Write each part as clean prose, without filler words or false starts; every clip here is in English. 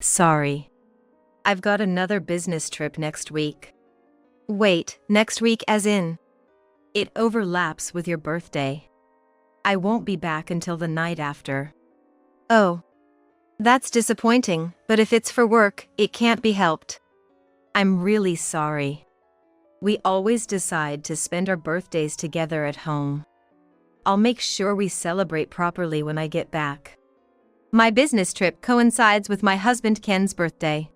Sorry. I've got another business trip next week. Wait, next week as in? It overlaps with your birthday. I won't be back until the night after. Oh. That's disappointing, but if it's for work, it can't be helped. I'm really sorry. We always decide to spend our birthdays together at home. I'll make sure we celebrate properly when I get back. My business trip coincides with my husband Ken's birthday.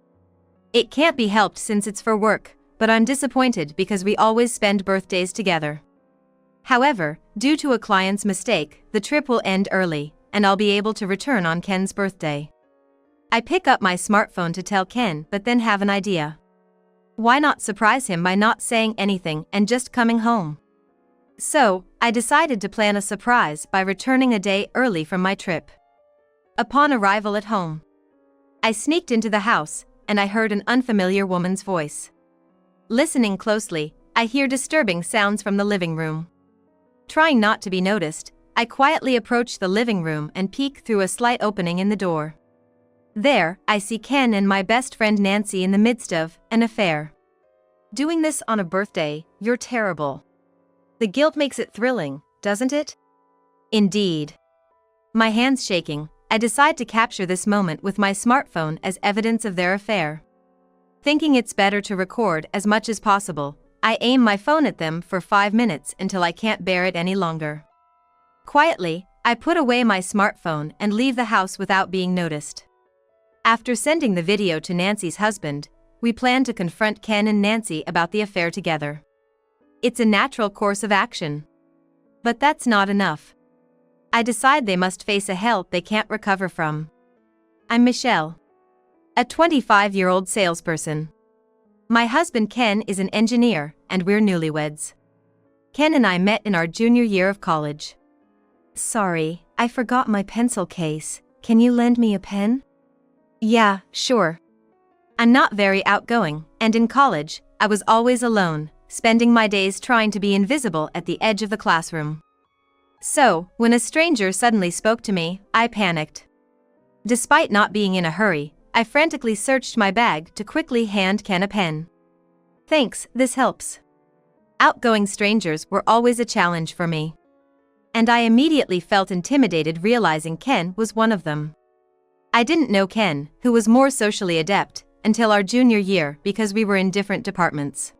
It can't be helped since it's for work, but I'm disappointed because we always spend birthdays together. However, due to a client's mistake, the trip will end early, and I'll be able to return on Ken's birthday. I pick up my smartphone to tell Ken, but then have an idea. Why not surprise him by not saying anything and just coming home? So, I decided to plan a surprise by returning a day early from my trip. Upon arrival at home, I sneaked into the house, and I heard an unfamiliar woman's voice. Listening closely, I hear disturbing sounds from the living room. Trying not to be noticed, I quietly approach the living room and peek through a slight opening in the door. There, I see Ken and my best friend Nancy in the midst of an affair. Doing this on a birthday, you're terrible. The guilt makes it thrilling, doesn't it? Indeed. My hands shaking, I decide to capture this moment with my smartphone as evidence of their affair. Thinking it's better to record as much as possible, I aim my phone at them for 5 minutes until I can't bear it any longer. Quietly, I put away my smartphone and leave the house without being noticed. After sending the video to Nancy's husband, we plan to confront Ken and Nancy about the affair together. It's a natural course of action. But that's not enough. I decide they must face a hell they can't recover from. I'm Michelle, a 25-year-old salesperson. My husband Ken is an engineer, and we're newlyweds. Ken and I met in our junior year of college. Sorry, I forgot my pencil case. Can you lend me a pen? Yeah, sure. I'm not very outgoing, and in college, I was always alone, spending my days trying to be invisible at the edge of the classroom. So, when a stranger suddenly spoke to me, I panicked. Despite not being in a hurry, I frantically searched my bag to quickly hand Ken a pen. Thanks, this helps. Outgoing strangers were always a challenge for me. And I immediately felt intimidated realizing Ken was one of them. I didn't know Ken, who was more socially adept, until our junior year because we were in different departments.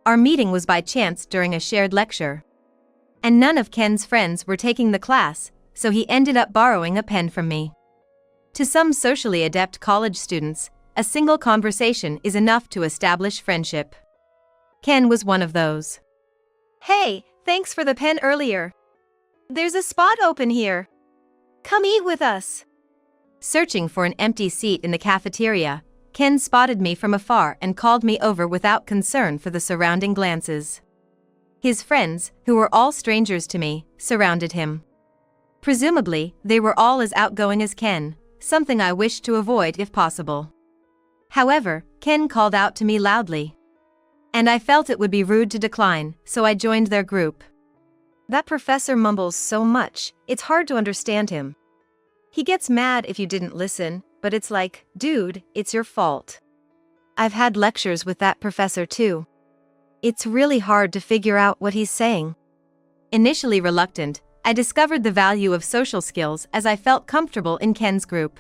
Our meeting was by chance during a shared lecture. And none of Ken's friends were taking the class, so he ended up borrowing a pen from me. To some socially adept college students, a single conversation is enough to establish friendship. Ken was one of those. Hey, thanks for the pen earlier. There's a spot open here. Come eat with us. Searching for an empty seat in the cafeteria, Ken spotted me from afar and called me over without concern for the surrounding glances. His friends, who were all strangers to me, surrounded him. Presumably, they were all as outgoing as Ken, something I wished to avoid if possible. However, Ken called out to me loudly. And I felt it would be rude to decline, so I joined their group. That professor mumbles so much, it's hard to understand him. He gets mad if you didn't listen, but it's like, dude, it's your fault. I've had lectures with that professor too. It's really hard to figure out what he's saying. Initially reluctant, I discovered the value of social skills as I felt comfortable in Ken's group.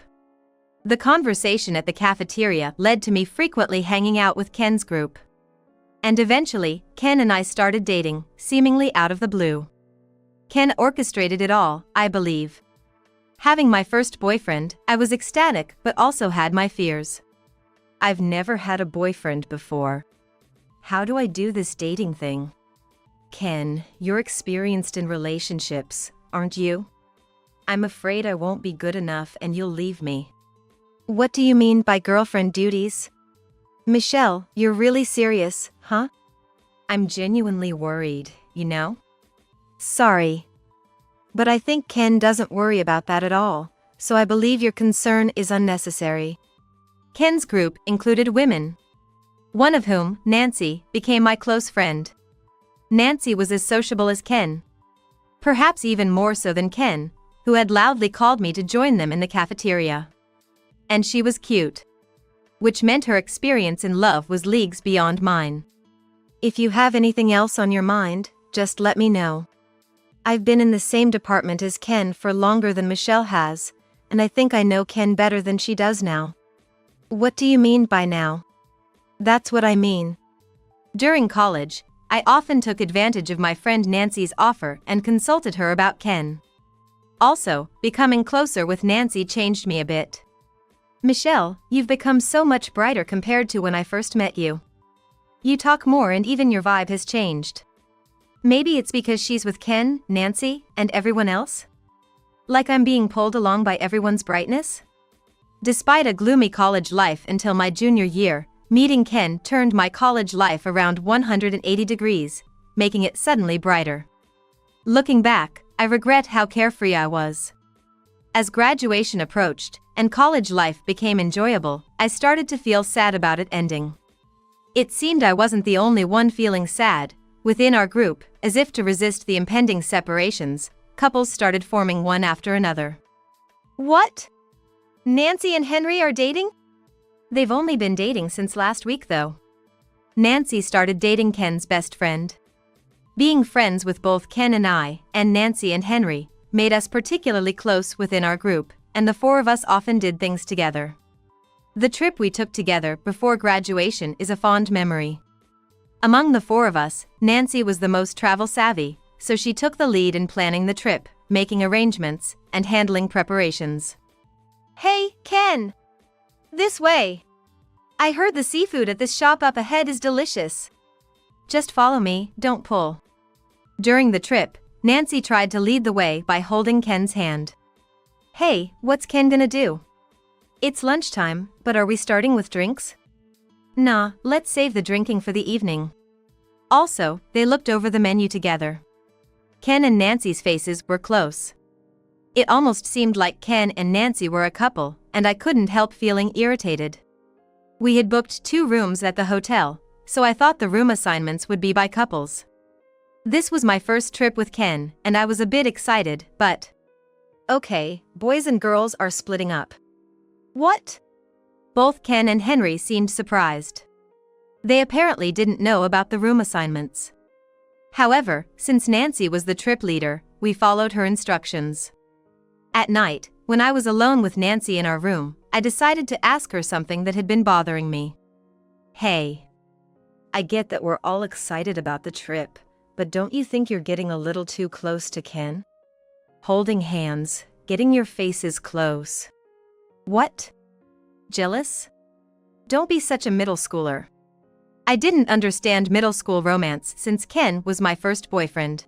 The conversation at the cafeteria led to me frequently hanging out with Ken's group. And eventually, Ken and I started dating, seemingly out of the blue. Ken orchestrated it all, I believe. Having my first boyfriend, I was ecstatic but also had my fears. I've never had a boyfriend before. How do I do this dating thing? Ken, you're experienced in relationships, aren't you? I'm afraid I won't be good enough and you'll leave me. What do you mean by girlfriend duties? Michelle, you're really serious, huh? I'm genuinely worried, you know? Sorry. But I think Ken doesn't worry about that at all, so I believe your concern is unnecessary. Ken's group included women. One of whom, Nancy, became my close friend. Nancy was as sociable as Ken. Perhaps even more so than Ken, who had loudly called me to join them in the cafeteria. And she was cute. Which meant her experience in love was leagues beyond mine. If you have anything else on your mind, just let me know. I've been in the same department as Ken for longer than Michelle has, and I think I know Ken better than she does now. What do you mean by now? That's what I mean. During college, I often took advantage of my friend Nancy's offer and consulted her about Ken. Also, becoming closer with Nancy changed me a bit. Michelle, you've become so much brighter compared to when I first met you. You talk more and even your vibe has changed. Maybe it's because she's with Ken, Nancy, and everyone else? Like I'm being pulled along by everyone's brightness? Despite a gloomy college life until my junior year, meeting Ken turned my college life around 180 degrees, making it suddenly brighter. Looking back, I regret how carefree I was. As graduation approached, and college life became enjoyable, I started to feel sad about it ending. It seemed I wasn't the only one feeling sad. Within our group, as if to resist the impending separations, couples started forming one after another. What? Nancy and Henry are dating? They've only been dating since last week though. Nancy started dating Ken's best friend. Being friends with both Ken and I, and Nancy and Henry, made us particularly close within our group, and the four of us often did things together. The trip we took together before graduation is a fond memory. Among the four of us, Nancy was the most travel-savvy, so she took the lead in planning the trip, making arrangements, and handling preparations. Hey, Ken! This way! I heard the seafood at this shop up ahead is delicious. Just follow me, don't pull. During the trip, Nancy tried to lead the way by holding Ken's hand. Hey, what's Ken gonna do? It's lunchtime, but are we starting with drinks? Nah, let's save the drinking for the evening. Also, they looked over the menu together. Ken and Nancy's faces were close. It almost seemed like Ken and Nancy were a couple, and I couldn't help feeling irritated. We had booked 2 rooms at the hotel, so I thought the room assignments would be by couples. This was my first trip with Ken, and I was a bit excited, but... Okay, boys and girls are splitting up. What? Both Ken and Henry seemed surprised. They apparently didn't know about the room assignments. However, since Nancy was the trip leader, we followed her instructions. At night, when I was alone with Nancy in our room, I decided to ask her something that had been bothering me. Hey. I get that we're all excited about the trip, but don't you think you're getting a little too close to Ken? Holding hands, getting your faces close. What? Jealous? Don't be such a middle schooler. I didn't understand middle school romance since Ken was my first boyfriend.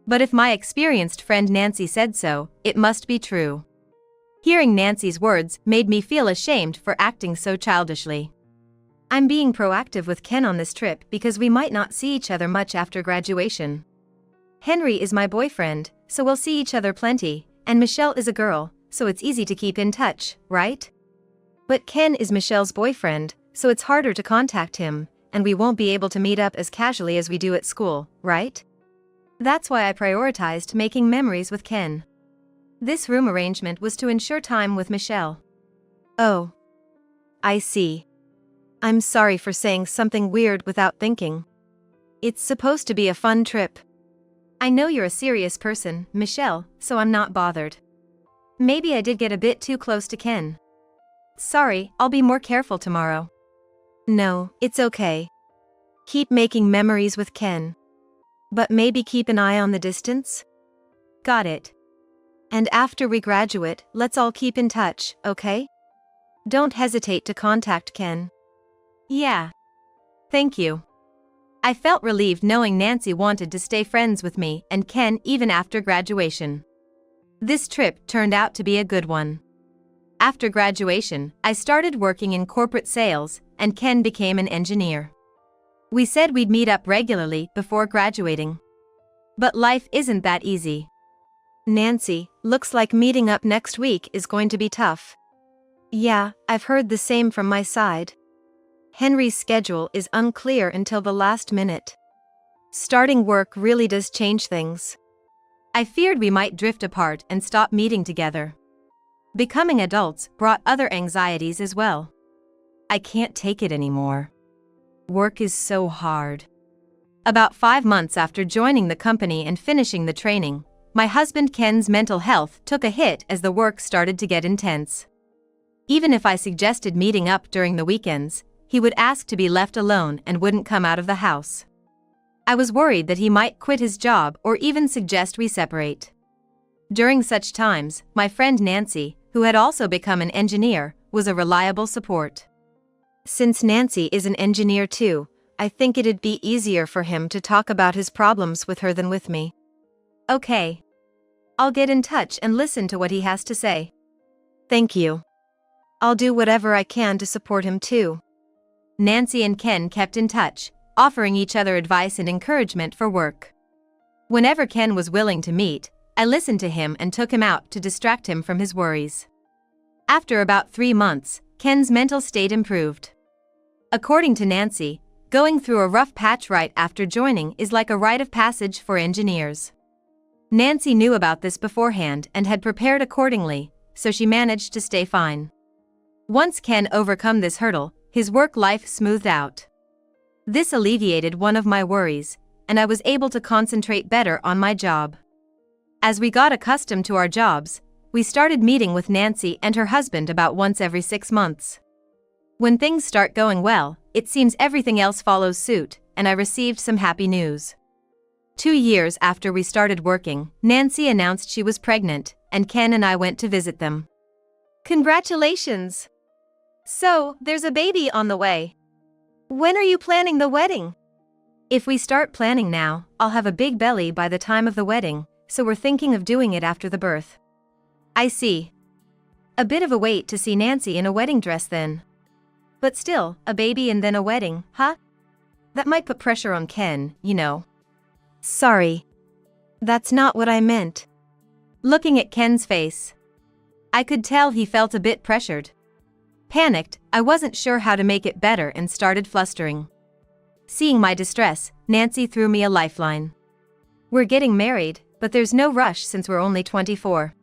But if my experienced friend Nancy said so, it must be true. Hearing Nancy's words made me feel ashamed for acting so childishly. I'm being proactive with Ken on this trip because we might not see each other much after graduation. Henry is my boyfriend, so we'll see each other plenty, and Michelle is a girl, so it's easy to keep in touch, right? But Ken is Michelle's boyfriend, so it's harder to contact him, and we won't be able to meet up as casually as we do at school, right? That's why I prioritized making memories with Ken. This room arrangement was to ensure time with Michelle. Oh. I see. I'm sorry for saying something weird without thinking. It's supposed to be a fun trip. I know you're a serious person, Michelle, so I'm not bothered. Maybe I did get a bit too close to Ken. Sorry, I'll be more careful tomorrow. No, it's okay. Keep making memories with Ken. But maybe keep an eye on the distance? Got it. And after we graduate, let's all keep in touch, okay? Don't hesitate to contact Ken. Yeah. Thank you. I felt relieved knowing Nancy wanted to stay friends with me and Ken even after graduation. This trip turned out to be a good one. After graduation, I started working in corporate sales, and Ken became an engineer. We said we'd meet up regularly before graduating. But life isn't that easy. Nancy, looks like meeting up next week is going to be tough. Yeah, I've heard the same from my side. Henry's schedule is unclear until the last minute. Starting work really does change things. I feared we might drift apart and stop meeting together. Becoming adults brought other anxieties as well. I can't take it anymore. Work is so hard. About 5 months after joining the company and finishing the training, my husband Ken's mental health took a hit as the work started to get intense. Even if I suggested meeting up during the weekends, he would ask to be left alone and wouldn't come out of the house. I was worried that he might quit his job or even suggest we separate. During such times, my friend Nancy, who had also become an engineer, was a reliable support. Since Nancy is an engineer too, I think it'd be easier for him to talk about his problems with her than with me. Okay. I'll get in touch and listen to what he has to say. Thank you. I'll do whatever I can to support him too. Nancy and Ken kept in touch, offering each other advice and encouragement for work. Whenever Ken was willing to meet, I listened to him and took him out to distract him from his worries. After about 3 months, Ken's mental state improved. According to Nancy, going through a rough patch right after joining is like a rite of passage for engineers. Nancy knew about this beforehand and had prepared accordingly, so she managed to stay fine. Once Ken overcome this hurdle, his work life smoothed out. This alleviated one of my worries, and I was able to concentrate better on my job. As we got accustomed to our jobs, we started meeting with Nancy and her husband about once every 6 months. When things start going well, it seems everything else follows suit, and I received some happy news. 2 years after we started working, Nancy announced she was pregnant, and Ken and I went to visit them. Congratulations! So, there's a baby on the way. When are you planning the wedding? If we start planning now, I'll have a big belly by the time of the wedding, so we're thinking of doing it after the birth. I see. A bit of a wait to see Nancy in a wedding dress then. But still, a baby and then a wedding, huh? That might put pressure on Ken, you know. Sorry. That's not what I meant. Looking at Ken's face, I could tell he felt a bit pressured. Panicked, I wasn't sure how to make it better and started flustering. Seeing my distress, Nancy threw me a lifeline. We're getting married, but there's no rush since we're only 24.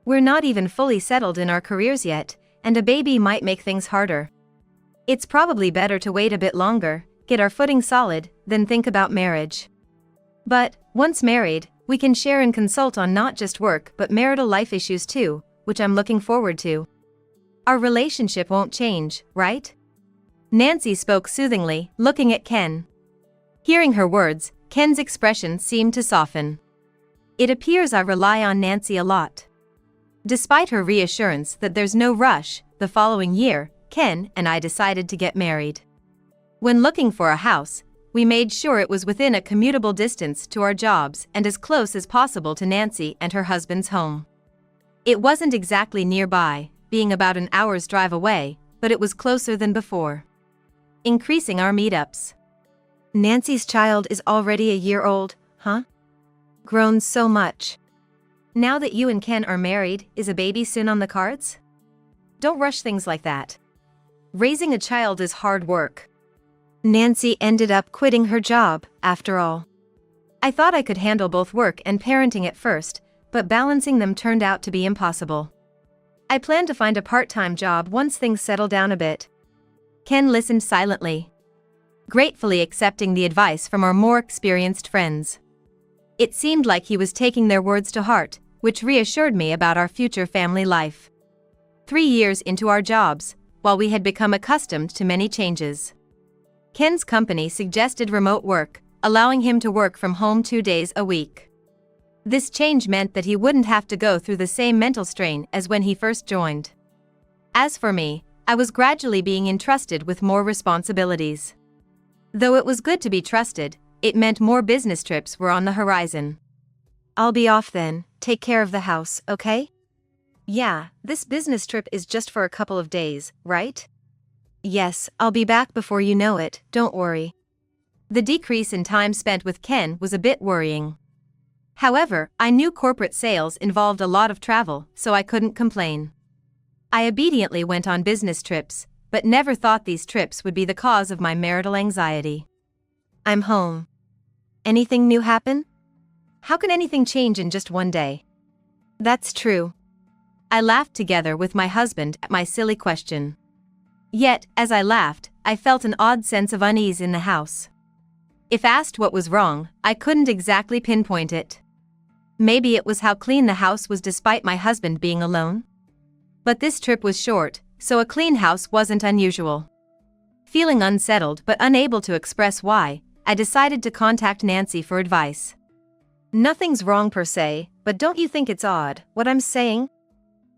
We're not even fully settled in our careers yet, and a baby might make things harder. It's probably better to wait a bit longer, get our footing solid, then think about marriage. But, once married, we can share and consult on not just work but marital life issues too, which I'm looking forward to. Our relationship won't change, right? Nancy spoke soothingly, looking at Ken. Hearing her words, Ken's expression seemed to soften. It appears I rely on Nancy a lot. Despite her reassurance that there's no rush, the following year, Ken and I decided to get married. When looking for a house, we made sure it was within a commutable distance to our jobs and as close as possible to Nancy and her husband's home. It wasn't exactly nearby, being about an hour's drive away, but it was closer than before. Increasing our meetups. Nancy's child is already a year old, huh? Grown so much. Now that you and Ken are married, is a baby soon on the cards? Don't rush things like that. Raising a child is hard work. Nancy ended up quitting her job, after all. I thought I could handle both work and parenting at first, but balancing them turned out to be impossible. I plan to find a part-time job once things settle down a bit. Ken listened silently, gratefully accepting the advice from our more experienced friends. It seemed like he was taking their words to heart, which reassured me about our future family life. 3 years into our jobs, while we had become accustomed to many changes, Ken's company suggested remote work, allowing him to work from home 2 days a week. This change meant that he wouldn't have to go through the same mental strain as when he first joined. As for me, I was gradually being entrusted with more responsibilities. Though it was good to be trusted, it meant more business trips were on the horizon. I'll be off then, take care of the house, okay? Yeah, this business trip is just for a couple of days, right? Yes, I'll be back before you know it, don't worry. The decrease in time spent with Ken was a bit worrying. However, I knew corporate sales involved a lot of travel, so I couldn't complain. I obediently went on business trips, but never thought these trips would be the cause of my marital anxiety. I'm home. Anything new happen? How can anything change in just one day? That's true. I laughed together with my husband at my silly question. Yet, as I laughed, I felt an odd sense of unease in the house. If asked what was wrong, I couldn't exactly pinpoint it. Maybe it was how clean the house was despite my husband being alone? But this trip was short, so a clean house wasn't unusual. Feeling unsettled but unable to express why, I decided to contact Nancy for advice. Nothing's wrong per se, but don't you think it's odd, what I'm saying?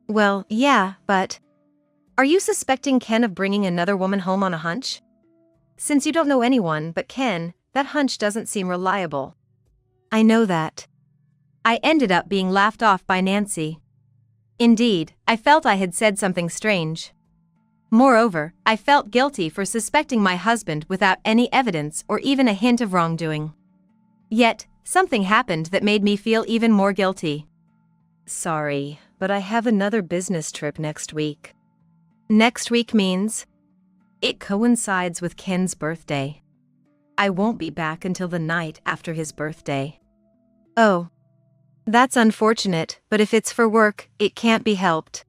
Well, yeah, but... Are you suspecting Ken of bringing another woman home on a hunch? Since you don't know anyone but Ken, that hunch doesn't seem reliable. I know that. I ended up being laughed off by Nancy. Indeed, I felt I had said something strange. Moreover, I felt guilty for suspecting my husband without any evidence or even a hint of wrongdoing. Yet, something happened that made me feel even more guilty. Sorry, but I have another business trip next week. Next week means? It coincides with Ken's birthday. I won't be back until the night after his birthday. Oh. That's unfortunate, but if it's for work, it can't be helped.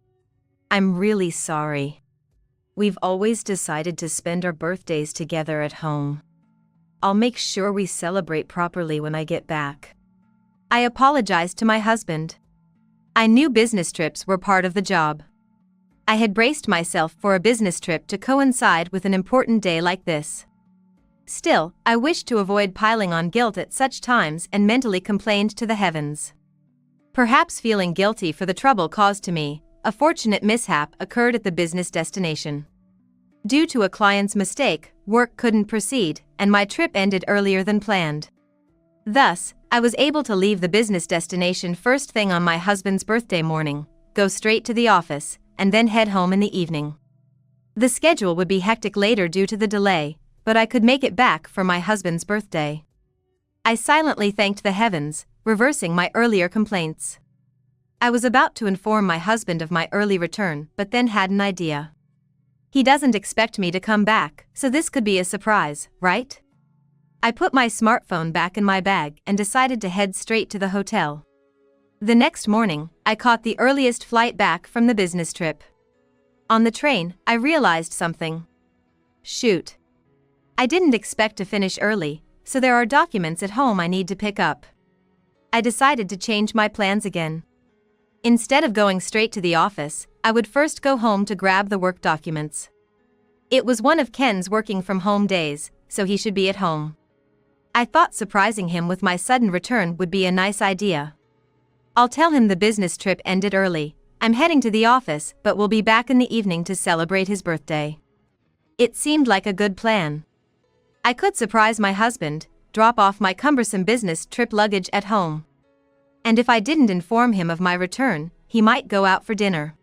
I'm really sorry. We've always decided to spend our birthdays together at home. I'll make sure we celebrate properly when I get back. I apologized to my husband. I knew business trips were part of the job. I had braced myself for a business trip to coincide with an important day like this. Still, I wished to avoid piling on guilt at such times and mentally complained to the heavens. Perhaps feeling guilty for the trouble caused to me, a fortunate mishap occurred at the business destination. Due to a client's mistake, work couldn't proceed, and my trip ended earlier than planned. Thus, I was able to leave the business destination first thing on my husband's birthday morning, go straight to the office, and then head home in the evening. The schedule would be hectic later due to the delay, but I could make it back for my husband's birthday. I silently thanked the heavens, reversing my earlier complaints. I was about to inform my husband of my early return, but then had an idea. He doesn't expect me to come back, so this could be a surprise, right? I put my smartphone back in my bag and decided to head straight to the hotel. The next morning, I caught the earliest flight back from the business trip. On the train, I realized something. Shoot. I didn't expect to finish early, so there are documents at home I need to pick up. I decided to change my plans again. Instead of going straight to the office, I would first go home to grab the work documents. It was one of Ken's working from home days, so he should be at home. I thought surprising him with my sudden return would be a nice idea. I'll tell him the business trip ended early. I'm heading to the office, but will be back in the evening to celebrate his birthday. It seemed like a good plan. I could surprise my husband, drop off my cumbersome business trip luggage at home. And if I didn't inform him of my return, he might go out for dinner.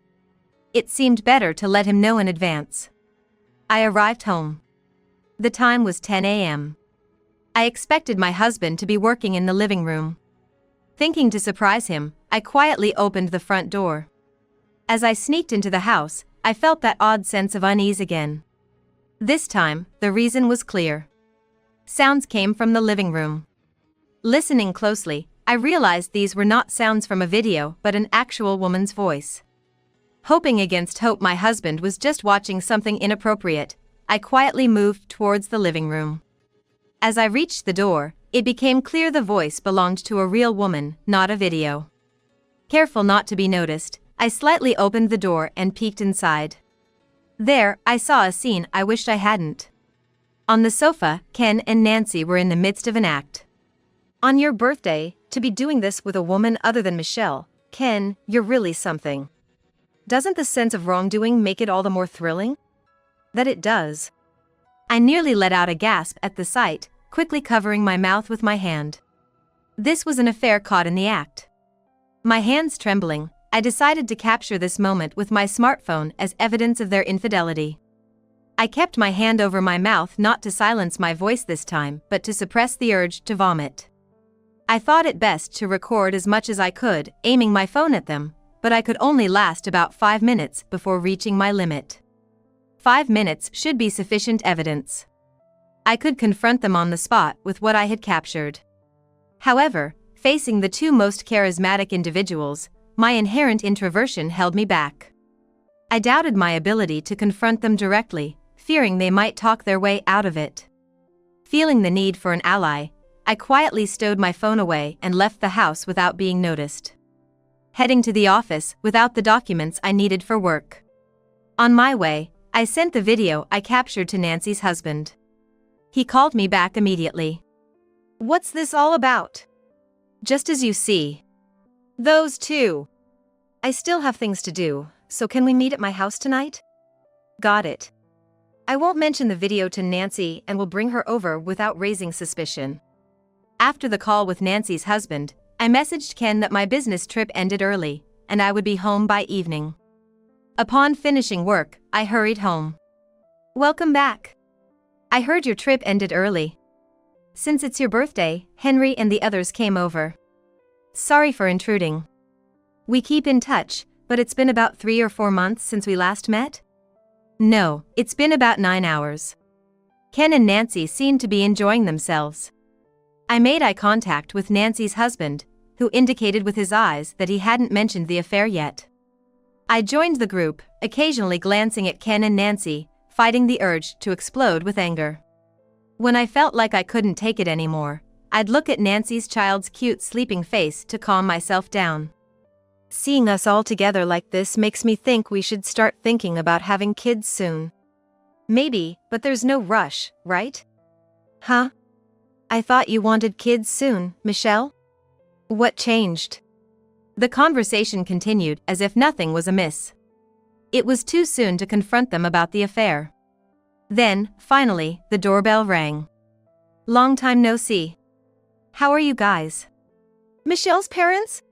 It seemed better to let him know in advance. I arrived home. The time was 10 a.m. I expected my husband to be working in the living room. Thinking to surprise him, I quietly opened the front door. As I sneaked into the house, I felt that odd sense of unease again. This time, the reason was clear. Sounds came from the living room. Listening closely, I realized these were not sounds from a video but an actual woman's voice. Hoping against hope my husband was just watching something inappropriate, I quietly moved towards the living room. As I reached the door, it became clear the voice belonged to a real woman, not a video. Careful not to be noticed, I slightly opened the door and peeked inside. There, I saw a scene I wished I hadn't. On the sofa, Ken and Nancy were in the midst of an act. On your birthday, to be doing this with a woman other than Michelle, Ken, you're really something. Doesn't the sense of wrongdoing make it all the more thrilling? That it does. I nearly let out a gasp at the sight, quickly covering my mouth with my hand. This was an affair caught in the act. My hands trembling, I decided to capture this moment with my smartphone as evidence of their infidelity. I kept my hand over my mouth not to silence my voice this time, but to suppress the urge to vomit. I thought it best to record as much as I could, aiming my phone at them, but I could only last about 5 minutes before reaching my limit. 5 minutes should be sufficient evidence. I could confront them on the spot with what I had captured. However, facing the two most charismatic individuals, my inherent introversion held me back. I doubted my ability to confront them directly, fearing they might talk their way out of it. Feeling the need for an ally, I quietly stowed my phone away and left the house without being noticed. Heading to the office without the documents I needed for work. On my way, I sent the video I captured to Nancy's husband. He called me back immediately. "What's this all about?" "Just as you see. Those two. I still have things to do, so can we meet at my house tonight?" "Got it. I won't mention the video to Nancy and will bring her over without raising suspicion." After the call with Nancy's husband, I messaged Ken that my business trip ended early, and I would be home by evening. Upon finishing work, I hurried home. "Welcome back. I heard your trip ended early. Since it's your birthday, Henry and the others came over. Sorry for intruding. We keep in touch, but it's been about 3 or 4 months since we last met?" "No, it's been about 9 hours." Ken and Nancy seemed to be enjoying themselves. I made eye contact with Nancy's husband, who indicated with his eyes that he hadn't mentioned the affair yet. I joined the group, occasionally glancing at Ken and Nancy, fighting the urge to explode with anger. When I felt like I couldn't take it anymore, I'd look at Nancy's child's cute sleeping face to calm myself down. Seeing us all together like this makes me think we should start thinking about having kids soon. Maybe, but there's no rush, right? Huh? I thought you wanted kids soon, Michelle? What changed? The conversation continued as if nothing was amiss. It was too soon to confront them about the affair. Then, finally, the doorbell rang. "Long time no see. How are you guys?" "Michelle's parents?"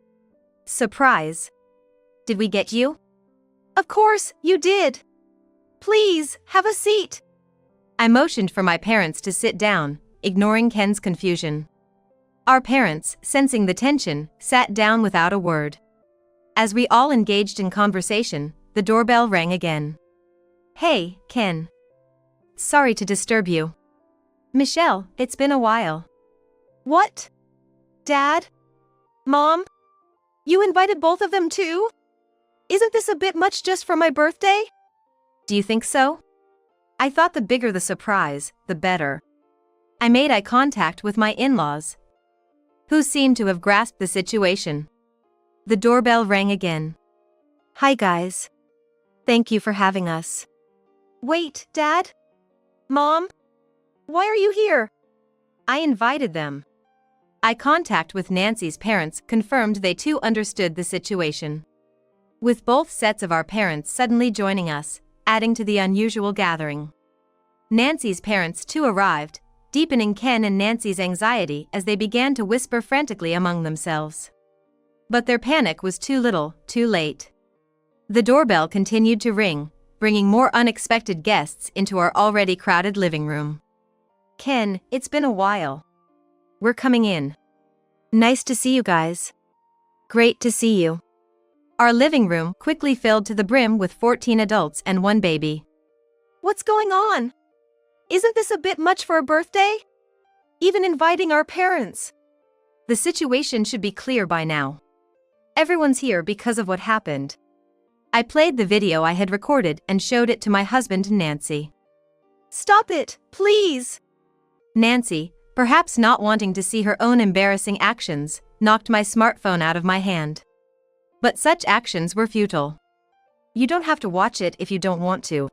"Surprise. Did we get you?" "Of course, you did. Please, have a seat." I motioned for my parents to sit down, ignoring Ken's confusion. Our parents, sensing the tension, sat down without a word. As we all engaged in conversation, the doorbell rang again. "Hey, Ken. Sorry to disturb you." "Michelle, it's been a while." "What? Dad? Mom? You invited both of them too? Isn't this a bit much just for my birthday?" "Do you think so? I thought the bigger the surprise, the better." I made eye contact with my in-laws, who seemed to have grasped the situation. The doorbell rang again. "Hi guys. Thank you for having us." "Wait, Dad? Mom? Why are you here?" "I invited them." Eye contact with Nancy's parents confirmed they too understood the situation. With both sets of our parents suddenly joining us, adding to the unusual gathering. Nancy's parents too arrived, deepening Ken and Nancy's anxiety as they began to whisper frantically among themselves. But their panic was too little, too late. The doorbell continued to ring, bringing more unexpected guests into our already crowded living room. "Ken, it's been a while. We're coming in." "Nice to see you guys." "Great to see you." Our living room quickly filled to the brim with 14 adults and 1 baby. "What's going on? Isn't this a bit much for a birthday? Even inviting our parents." The situation should be clear by now. Everyone's here because of what happened. I played the video I had recorded and showed it to my husband Nancy. "Stop it, please." Nancy, perhaps not wanting to see her own embarrassing actions, knocked my smartphone out of my hand. But such actions were futile. "You don't have to watch it if you don't want to.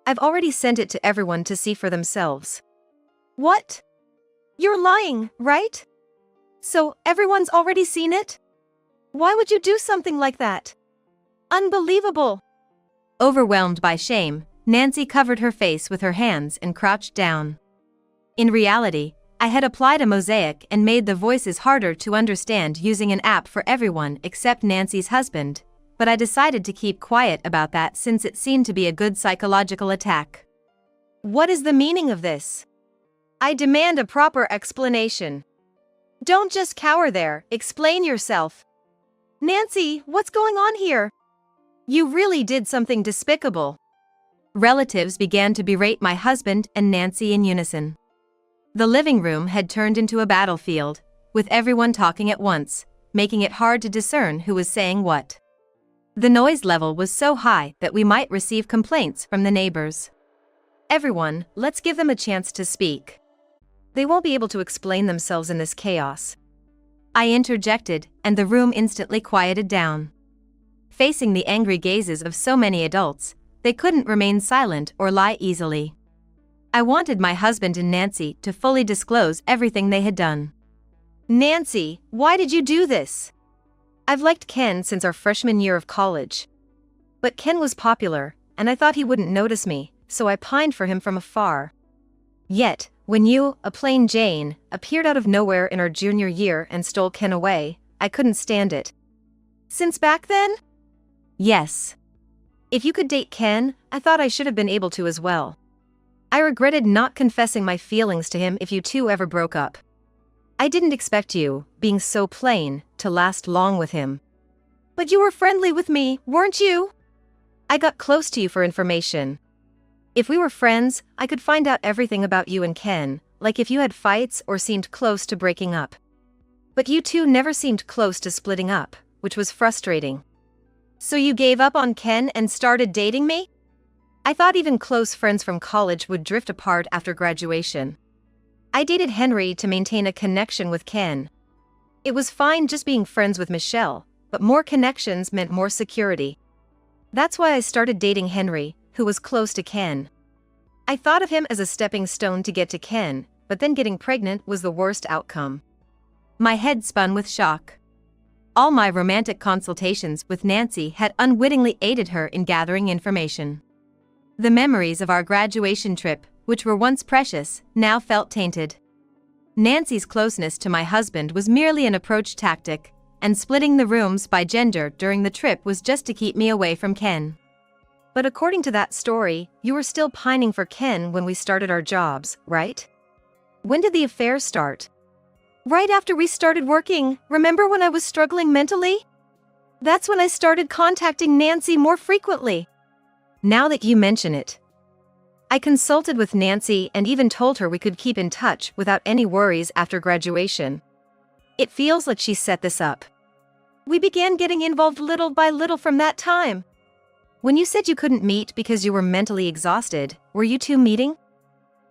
I've already sent it to everyone to see for themselves." "What? You're lying, right? So everyone's already seen it? Why would you do something like that? Unbelievable." Overwhelmed by shame, Nancy covered her face with her hands and crouched down. In reality, I had applied a mosaic and made the voices harder to understand using an app for everyone except Nancy's husband, but I decided to keep quiet about that since it seemed to be a good psychological attack. "What is the meaning of this? I demand a proper explanation. Don't just cower there, explain yourself." "Nancy, what's going on here? You really did something despicable." Relatives began to berate my husband and Nancy in unison. The living room had turned into a battlefield, with everyone talking at once, making it hard to discern who was saying what. The noise level was so high that we might receive complaints from the neighbors. Everyone, let's give them a chance to speak. They won't be able to explain themselves in this chaos. I interjected, and the room instantly quieted down. Facing the angry gazes of so many adults, they couldn't remain silent or lie easily. I wanted my husband and Nancy to fully disclose everything they had done. Nancy, why did you do this? I've liked Ken since our freshman year of college. But Ken was popular, and I thought he wouldn't notice me, so I pined for him from afar. Yet, when you, a plain Jane, appeared out of nowhere in our junior year and stole Ken away, I couldn't stand it. Since back then? Yes. If you could date Ken, I thought I should have been able to as well. I regretted not confessing my feelings to him if you two ever broke up. I didn't expect you, being so plain, to last long with him. But you were friendly with me, weren't you? I got close to you for information. If we were friends, I could find out everything about you and Ken, like if you had fights or seemed close to breaking up. But you two never seemed close to splitting up, which was frustrating. So you gave up on Ken and started dating me? I thought even close friends from college would drift apart after graduation. I dated Henry to maintain a connection with Ken. It was fine just being friends with Michelle, but more connections meant more security. That's why I started dating Henry, who was close to Ken. I thought of him as a stepping stone to get to Ken, but then getting pregnant was the worst outcome. My head spun with shock. All my romantic consultations with Nancy had unwittingly aided her in gathering information. The memories of our graduation trip, which were once precious, now felt tainted. Nancy's closeness to my husband was merely an approach tactic, and splitting the rooms by gender during the trip was just to keep me away from Ken. But according to that story, you were still pining for Ken when we started our jobs, right? When did the affair start? Right after we started working, remember when I was struggling mentally? That's when I started contacting Nancy more frequently. Now that you mention it. I consulted with Nancy and even told her we could keep in touch without any worries after graduation. It feels like she set this up. We began getting involved little by little from that time. When you said you couldn't meet because you were mentally exhausted, were you two meeting?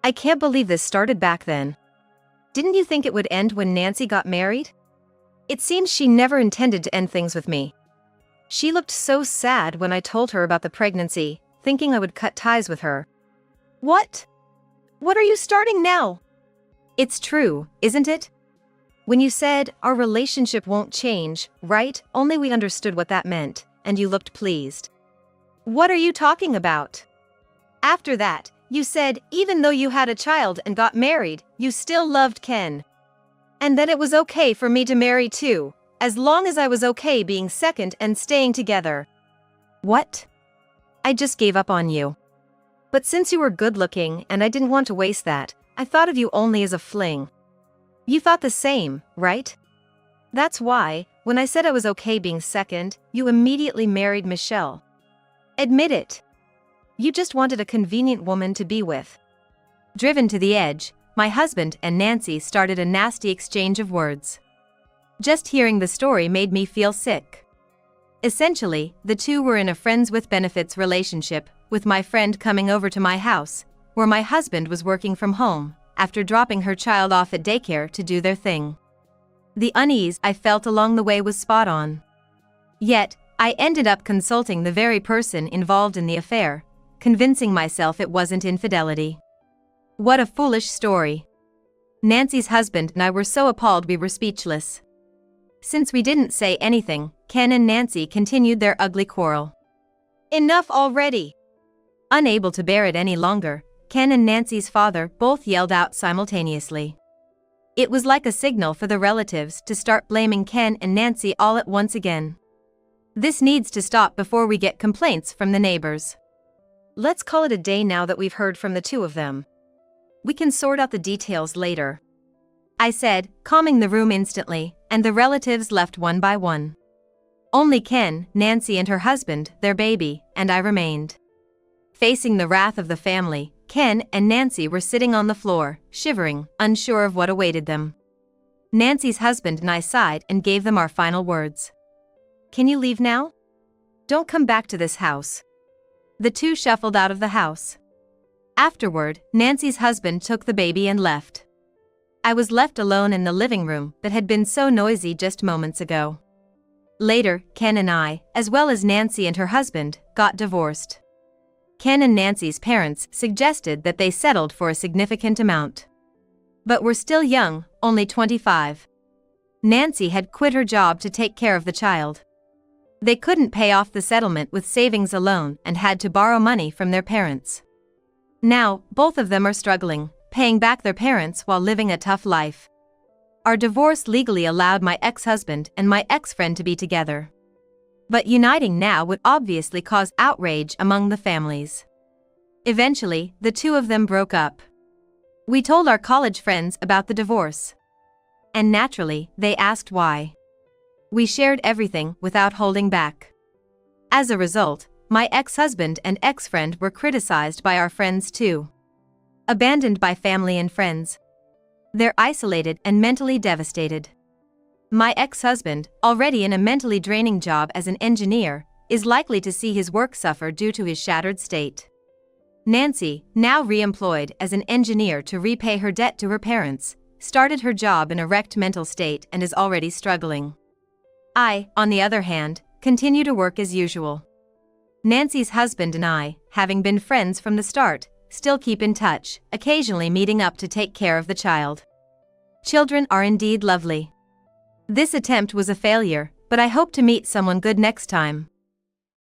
I can't believe this started back then. Didn't you think it would end when Nancy got married? It seems she never intended to end things with me. She looked so sad when I told her about the pregnancy, thinking I would cut ties with her. What? What are you starting now? It's true, isn't it? When you said, our relationship won't change, right? Only we understood what that meant, and you looked pleased. What are you talking about? After that, you said, even though you had a child and got married, you still loved Ken. And that it was okay for me to marry too, as long as I was okay being second and staying together. What? I just gave up on you. But since you were good looking and I didn't want to waste that, I thought of you only as a fling. You thought the same, right? That's why, when I said I was okay being second, you immediately married Michelle. Admit it. You just wanted a convenient woman to be with. Driven to the edge, my husband and Nancy started a nasty exchange of words. Just hearing the story made me feel sick. Essentially, the two were in a friends with benefits relationship, with my friend coming over to my house, where my husband was working from home, after dropping her child off at daycare to do their thing. The unease I felt along the way was spot on. Yet, I ended up consulting the very person involved in the affair, convincing myself it wasn't infidelity. What a foolish story. Nancy's husband and I were so appalled we were speechless. Since we didn't say anything, Ken and Nancy continued their ugly quarrel. Enough already! Unable to bear it any longer, Ken and Nancy's father both yelled out simultaneously. It was like a signal for the relatives to start blaming Ken and Nancy all at once again. This needs to stop before we get complaints from the neighbors. Let's call it a day now that we've heard from the two of them. We can sort out the details later. I said, calming the room instantly, and the relatives left one by one. Only Ken, Nancy and her husband, their baby, and I remained. Facing the wrath of the family, Ken and Nancy were sitting on the floor, shivering, unsure of what awaited them. Nancy's husband and I sighed and gave them our final words. Can you leave now? Don't come back to this house. The two shuffled out of the house. Afterward, Nancy's husband took the baby and left. I was left alone in the living room that had been so noisy just moments ago. Later, Ken and I, as well as Nancy and her husband, got divorced. Ken and Nancy's parents suggested that they settled for a significant amount. But we're still young, only 25. Nancy had quit her job to take care of the child. They couldn't pay off the settlement with savings alone and had to borrow money from their parents. Now, both of them are struggling, paying back their parents while living a tough life. Our divorce legally allowed my ex-husband and my ex-friend to be together. But uniting now would obviously cause outrage among the families. Eventually, the two of them broke up. We told our college friends about the divorce. And naturally, they asked why. We shared everything without holding back. As a result, my ex-husband and ex-friend were criticized by our friends too. Abandoned by family and friends. They're isolated and mentally devastated. My ex-husband, already in a mentally draining job as an engineer, is likely to see his work suffer due to his shattered state. Nancy, now re-employed as an engineer to repay her debt to her parents, started her job in a wrecked mental state and is already struggling. I, on the other hand, continue to work as usual. Nancy's husband and I, having been friends from the start, still keep in touch, occasionally meeting up to take care of the child. Children are indeed lovely. This attempt was a failure, but I hope to meet someone good next time.